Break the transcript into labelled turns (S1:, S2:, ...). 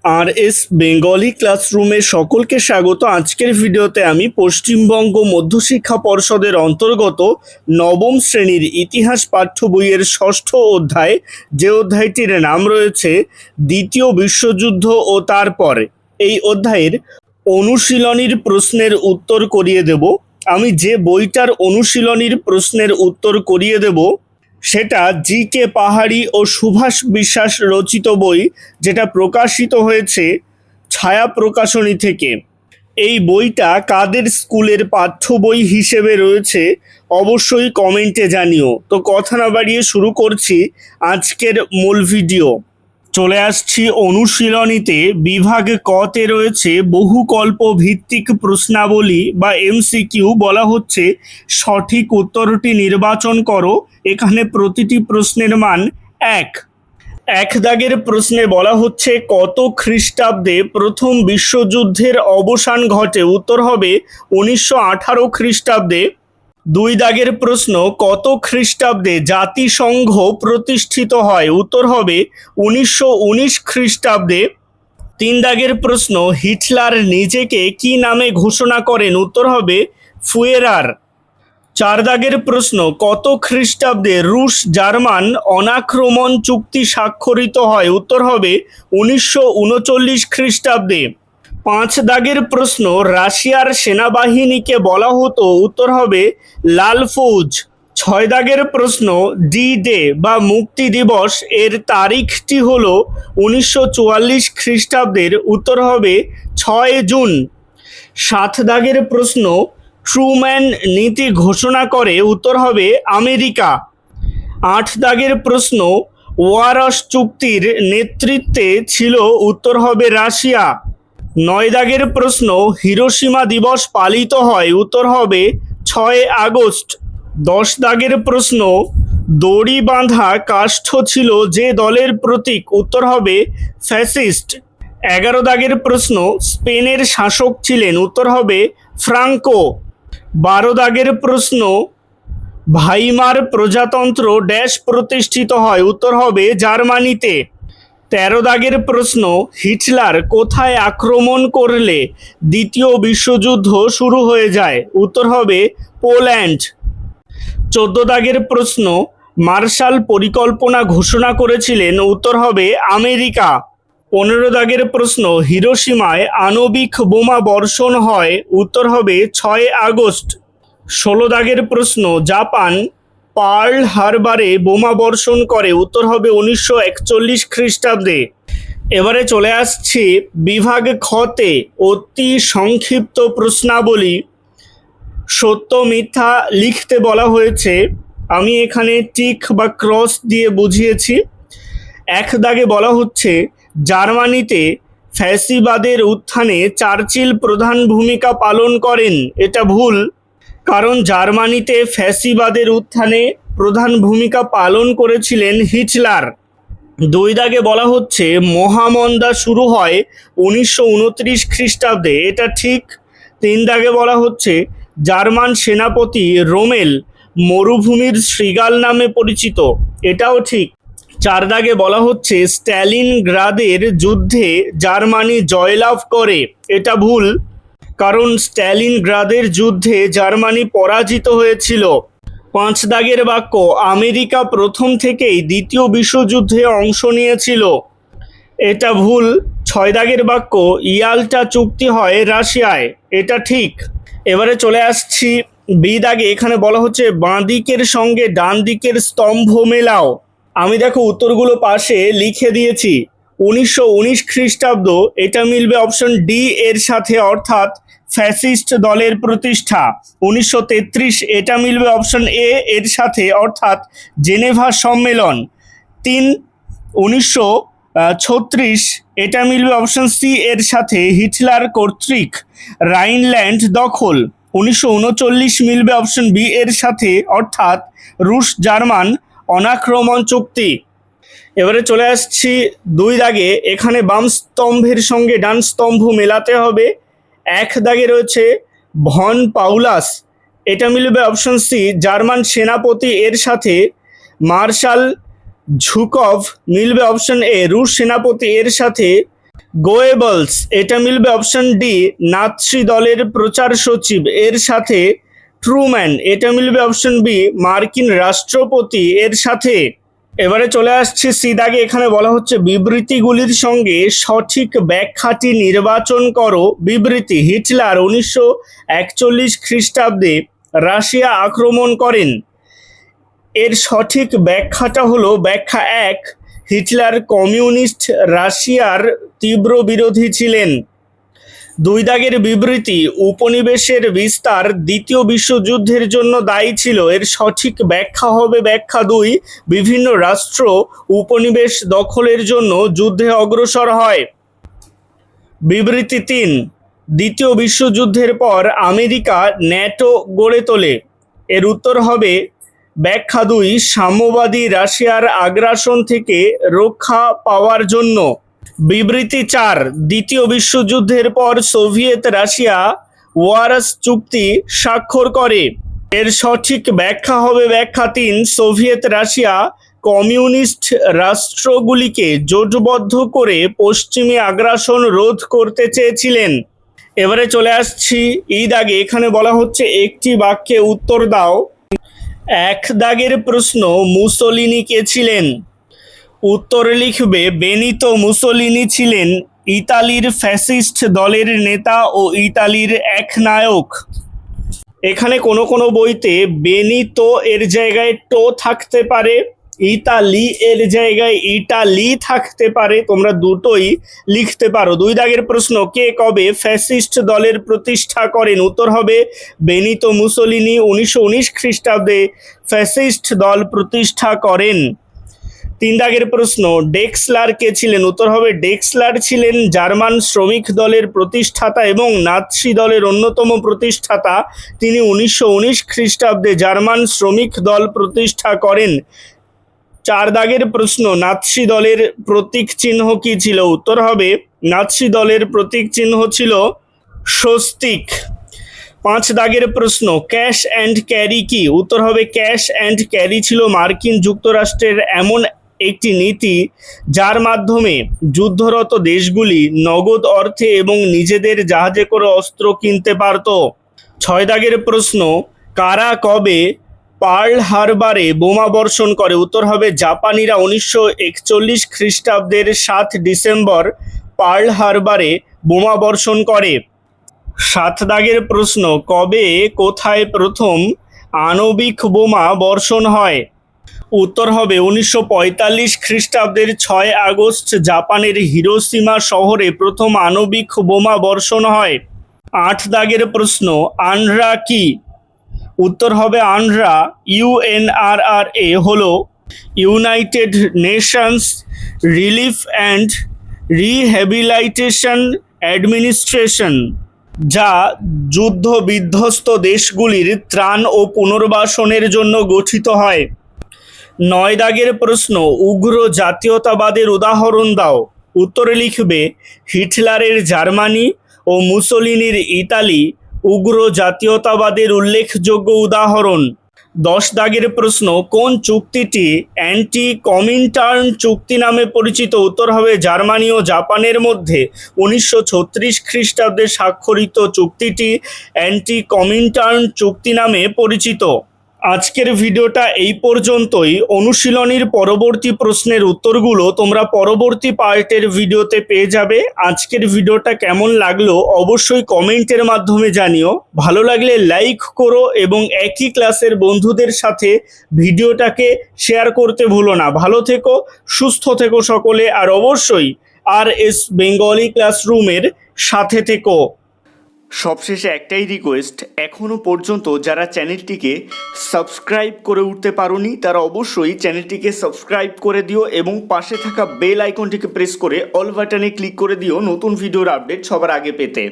S1: আর S Bengali ক্লাসরুমে সকলকে স্বাগত। আজকের ভিডিওতে আমি পশ্চিমবঙ্গ মধ্যশিক্ষা পর্ষদের অন্তর্গত নবম শ্রেণীর ইতিহাস পাঠ্য বইয়ের ষষ্ঠ অধ্যায়, যে অধ্যায়টির নাম রয়েছে দ্বিতীয় বিশ্বযুদ্ধ ও তারপরে, এই অধ্যায়ের অনুশীলনীর প্রশ্নের উত্তর করিয়ে দেব। আমি যে বইটার অনুশীলনীর প্রশ্নের উত্তর করিয়ে দেব সেটা জি.কে. পাহাড়ি ও সুভাষ বিশ্বাস রচিত বই, যেটা প্রকাশিত হয়েছে ছায়া প্রকাশনী থেকে। এই বইটা কাদের স্কুলের পাঠ্য বই হিসেবে রয়েছে অবশ্যই কমেন্টে জানিও। তো কথা না বাড়িয়ে শুরু করছি আজকের মূল ভিডিও। চলে আসছি অনুশীলনীতে। বিভাগ কতে রয়েছে বহুকল্প ভিত্তিক প্রশ্নাবলী বা এমসিকিউ। বলা হচ্ছে সঠিক উত্তরটি নির্বাচন করো। এখানে প্রতিটি প্রশ্নের মান 1। এক দাগের প্রশ্নে বলা হচ্ছে কত খ্রিস্টাব্দে প্রথম বিশ্বযুদ্ধের অবসান ঘটে? উত্তর হবে 1918 খ্রিস্টাব্দে। 2 দাগের প্রশ্ন কত খ্রিস্টাব্দে জাতিসংঘ প্রতিষ্ঠিত হয়? উত্তর হবে 1919 খ্রিস্টাব্দে। 3 দাগের প্রশ্ন হিটলার নিজেকে কি নামে ঘোষণা করেন? উত্তর হবে ফুয়েরার। 4 দাগের প্রশ্ন কত খ্রিস্টাব্দে রুশ জার্মান অনাক্রমণ চুক্তি স্বাক্ষরিত হয়? উত্তর হবে 1939 খ্রিস্টাব্দে। 5 দাগের প্রশ্ন রাশিয়ার সেনাবাহিনীকে বলা হতো? উত্তর হবে লাল ফৌজ। 6 দাগের প্রশ্ন ডি ডে বা মুক্তি দিবস এর তারিখটি হল 1944 খ্রিস্টাব্দের। উত্তর হবে 6 জুন। 7 দাগের প্রশ্ন ট্রুম্যান নীতি ঘোষণা করে? উত্তর হবে আমেরিকা। 8 দাগের প্রশ্ন ওয়ারশ চুক্তির নেতৃত্বে ছিল? উত্তর হবে রাশিয়া। 9 দাগের প্রশ্ন হিরোশিমা দিবস পালিত হয়? উত্তর হবে 6 আগস্ট। 10 দাগের প্রশ্ন দড়ি বাঁধা কাষ্ঠ ছিল যে দলের প্রতীক? উত্তর হবে ফ্যাসিস্ট। 11 দাগের প্রশ্ন স্পেনের শাসক ছিলেন? উত্তর হবে ফ্রাঙ্কো। 12 দাগের প্রশ্ন ভাইমার প্রজাতন্ত্র ড্যাশ প্রতিষ্ঠিত হয়? উত্তর হবে জার্মানিতে। 13 দাগের প্রশ্ন হিটলার কোথায় আক্রমণ করলে দ্বিতীয় বিশ্বযুদ্ধ শুরু হয়ে যায়? উত্তর হবে পোল্যান্ড। 14 দাগের প্রশ্ন মার্শাল পরিকল্পনা ঘোষণা করেছিলেন? উত্তর হবে আমেরিকা। 15 দাগের প্রশ্ন হিরোশিমায় আণবিক বোমা বর্ষণ হয়? উত্তর হবে 6 আগস্ট। 16 দাগের প্রশ্ন জাপান পার্ল হারবারে বোমা বর্ষণ করে? উত্তর হবে 1941 খ্রিস্টাব্দে। এবারে চলে আসছি বিভাগ খতে অতি সংক্ষিপ্ত প্রশ্নাবলী। সত্য মিথ্যা লিখতে বলা হয়েছে, আমি এখানে টিক বা ক্রস দিয়ে বুঝিয়েছি। 1 দাগে বলা হচ্ছে জার্মানিতে ফ্যাসিবাদের উত্থানে চার্চিল প্রধান ভূমিকা পালন করেন। এটা ভুল, কারণ জার্মানিতে ফ্যাসিবাদের উত্থানে প্রধান ভূমিকা পালন করেছিলেন হিটলার। 2 দাগে বলা হচ্ছে মহামন্দা শুরু হয় 1929 খ্রিস্টাব্দে। এটা ঠিক। 3 দাগে বলা হচ্ছে জার্মান সেনাপতি রোমেল মরুভূমির শৃগাল নামে পরিচিত। এটাও ঠিক। 4 দাগে বলা হচ্ছে স্ট্যালিনগ্রাদের যুদ্ধে জার্মানি জয়লাভ করে। এটা ভুল, কারণ স্ট্যালিনগ্রাদের যুদ্ধে জার্মানি পরাজিত হয়েছিল। 5 দাগের বাক্য আমেরিকা প্রথম থেকেই দ্বিতীয় বিশ্বযুদ্ধে অংশ নিয়েছিল। এটা ভুল। 6 দাগের বাক্য ইয়াল্টা চুক্তি হয় রাশিয়ায়। এটা ঠিক। এবারে চলে আসছি বি দাগে। এখানে বলা হচ্ছে বাঁ দিকের সঙ্গে ডান দিকের স্তম্ভ মেলাও। আমি দেখো উত্তরগুলো পাশে লিখে দিয়েছি। 1919 খ্রিস্টাব্দ, এটা মিলবে অপশন ডি এর সাথে, অর্থাৎ ফ্যাসিস্ট দলের প্রতিষ্ঠা। 1933 এটা মিলবে অপশন এ এর সাথে, অর্থাৎ জেনেভা সম্মেলন। 3 1936 এটা মিলবে অপশন সি এর সাথে, হিটলার কর্তৃক রাইনল্যান্ড দখল। 1939 মিলবে অপশন বি এর সাথে, অর্থাৎ রুশ জার্মান অনাক্রমণ চুক্তি। এবারে চলে আসছি 2 দাগে। এখানে বাম স্তম্ভের সঙ্গে ডান স্তম্ভ মেলাতে হবে। 1 দাগে রয়েছে ভন পাউলাস, এটা মিলবে অপশন সি, জার্মান সেনাপতি এর সাথে। মার্শাল ঝুকভ মিলবে অপশন এ, রুশ সেনাপতি এর সাথে। গোয়েবলস, এটা মিলবে অপশন ডি নাৎসি দলের প্রচার সচিব এর সাথে। ট্রুম্যান, এটা মিলবে অপশন বি মার্কিন রাষ্ট্রপতি এর সাথে। এবারে চলে আসছে সি দাগে, এখানে বলা হচ্ছে বিবৃতিগুলির সঙ্গে সঠিক ব্যাখ্যাটি নির্বাচন করো। বিবৃতি: হিটলার 1941 খ্রিস্টাব্দে রাশিয়া আক্রমণ করেন। এর সঠিক ব্যাখ্যাটা হলো ব্যাখ্যা এক, হিটলার কমিউনিস্ট রাশিয়ার তীব্র বিরোধী ছিলেন। দুই দাগের বিবৃতি: উপনিবেশের বিস্তার দ্বিতীয় বিশ্বযুদ্ধের জন্য দায়ী ছিল। এর সঠিক ব্যাখ্যা হবে ব্যাখ্যা দুই, বিভিন্ন রাষ্ট্র উপনিবেশ দখলের জন্য যুদ্ধে অগ্রসর হয়। বিবৃতি তিন: দ্বিতীয় বিশ্বযুদ্ধের পর আমেরিকা ন্যাটো গড়ে তোলে। এর উত্তর হবে ব্যাখ্যা দুই, সাম্যবাদী রাশিয়ার আগ্রাসন থেকে রক্ষা পাওয়ার জন্য। বিবৃতি চার: দ্বিতীয় বিশ্বযুদ্ধের পর সোভিয়েত রাশিয়া ওয়ারস চুক্তি স্বাক্ষর করে। এর সঠিক ব্যাখ্যা হবে ব্যাখ্যা তিন, সোভিয়েত রাশিয়া কমিউনিস্ট রাষ্ট্রগুলিকে জোটবদ্ধ করে পশ্চিমী আগ্রাসন রোধ করতে চেয়েছিলেন। এবারে চলে আসছি এই দাগে, এখানে বলা হচ্ছে একটি বাক্যে উত্তর দাও। এক দাগের প্রশ্ন, মুসোলিনি কে ছিলেন? উত্তর লিখবে বেনিতো মুসোলিনি ছিলেন ইতালির ফ্যাসিস্ট দলের নেতা ও ইতালির এক নায়ক। এখানে কোনো কোনো বইতে বেনিতো এর জায়গায় টো থাকতে পারে, ইতালি এর জায়গায় ইটালি থাকতে পারে, তোমরা দুটোই লিখতে পারো। দুই দাগের প্রশ্ন, কে কবে ফ্যাসিস্ট দলের প্রতিষ্ঠা করেন? উত্তর হবে বেনিতো মুসোলিনি 1919 খ্রিস্টাব্দে ফ্যাসিস্ট দল প্রতিষ্ঠা করেন। তিন দাগের প্রশ্ন, ডেক্সলার কে ছিলেন? উত্তর হবে ডেক্সলার ছিলেন জার্মান শ্রমিক দলের প্রতিষ্ঠাতা এবং নাৎসি দলের অন্যতম প্রতিষ্ঠাতা। তিনি 1919 খ্রিস্টাব্দে জার্মান শ্রমিক দল প্রতিষ্ঠা করেন। চার দাগের প্রশ্ন, নাৎসি দলের প্রতীক চিহ্ন কি ছিল? উত্তর হবে নাৎসি দলের প্রতীক চিহ্ন ছিল স্বস্তিক। পাঁচ দাগের প্রশ্ন, ক্যাশ অ্যান্ড ক্যারি কি? উত্তর হবে ক্যাশ অ্যান্ড ক্যারি ছিল মার্কিন যুক্তরাষ্ট্রের এমন একটি নীতি যার মাধ্যমে যুদ্ধরত দেশগুলি নগদ অর্থে এবং নিজেদের জাহাজে করে অস্ত্র কিনতে পারত। ছয় দাগের প্রশ্ন, কারা কবে পার্ল হারবারে বোমা বর্ষণ করে? উত্তর হবে জাপানিরা 1941 খ্রিস্টাব্দের 7 ডিসেম্বর পার্ল হারবারে বোমা বর্ষণ করে। সাত দাগের প্রশ্ন, কবে কোথায় প্রথম আণবিক বোমা বর্ষণ হয়? উত্তর হবে 1945 খ্রিস্টাব্দের 6 আগস্ট জাপানের হিরোশিমা শহরে প্রথম আণবিক বোমা বর্ষণ হয়। আট দাগের প্রশ্ন, আনরা কি? উত্তর হবে আনরা ইউএনআরআরএ হলো United Nations relief and rehabilitation administration, যা যুদ্ধ বিধ্বস্ত দেশগুলির ত্রাণ ও পুনর্বাসনের জন্য গঠিত হয়। নয় দাগের প্রশ্ন, উগ্র জাতীয়তাবাদের উদাহরণ দাও। উত্তরে লিখবে হিটলারের জার্মানি ও মুসোলিনির ইতালি উগ্র জাতীয়তাবাদের উল্লেখযোগ্য উদাহরণ। 10 দাগের প্রশ্ন, কোন চুক্তিটি অ্যান্টি কমিনটার্ন চুক্তি নামে পরিচিত? উত্তর হবে জার্মানি ও জাপানের মধ্যে 1936 খ্রিস্টাব্দে স্বাক্ষরিত চুক্তিটি অ্যান্টি কমিনটার্ন চুক্তি নামে পরিচিত। আজকের ভিডিওটা এই পর্যন্তই। অনুশীলনীর পরবর্তী প্রশ্নের উত্তরগুলো তোমরা পরবর্তী পার্টের ভিডিওতে পেয়ে যাবে। আজকের ভিডিওটা কেমন লাগলো অবশ্যই কমেন্টের মাধ্যমে জানিও। ভালো লাগলে লাইক করো এবং একই ক্লাসের বন্ধুদের সাথে ভিডিওটাকে শেয়ার করতে ভুলো না। ভালো থেকো, সুস্থ থেকো সকলে, আর অবশ্যই RS বেঙ্গলি ক্লাসরুমের সাথে থেকো। সবশেষে একটাই রিকোয়েস্ট, এখনও পর্যন্ত যারা চ্যানেলটিকে সাবস্ক্রাইব করে উঠতে পারোনি তারা অবশ্যই চ্যানেলটিকে সাবস্ক্রাইব করে দিও এবং পাশে থাকা বেল আইকনটিকে প্রেস করে অল বাটনে ক্লিক করে দিও নতুন ভিডিওর আপডেট সবার আগে পেতে।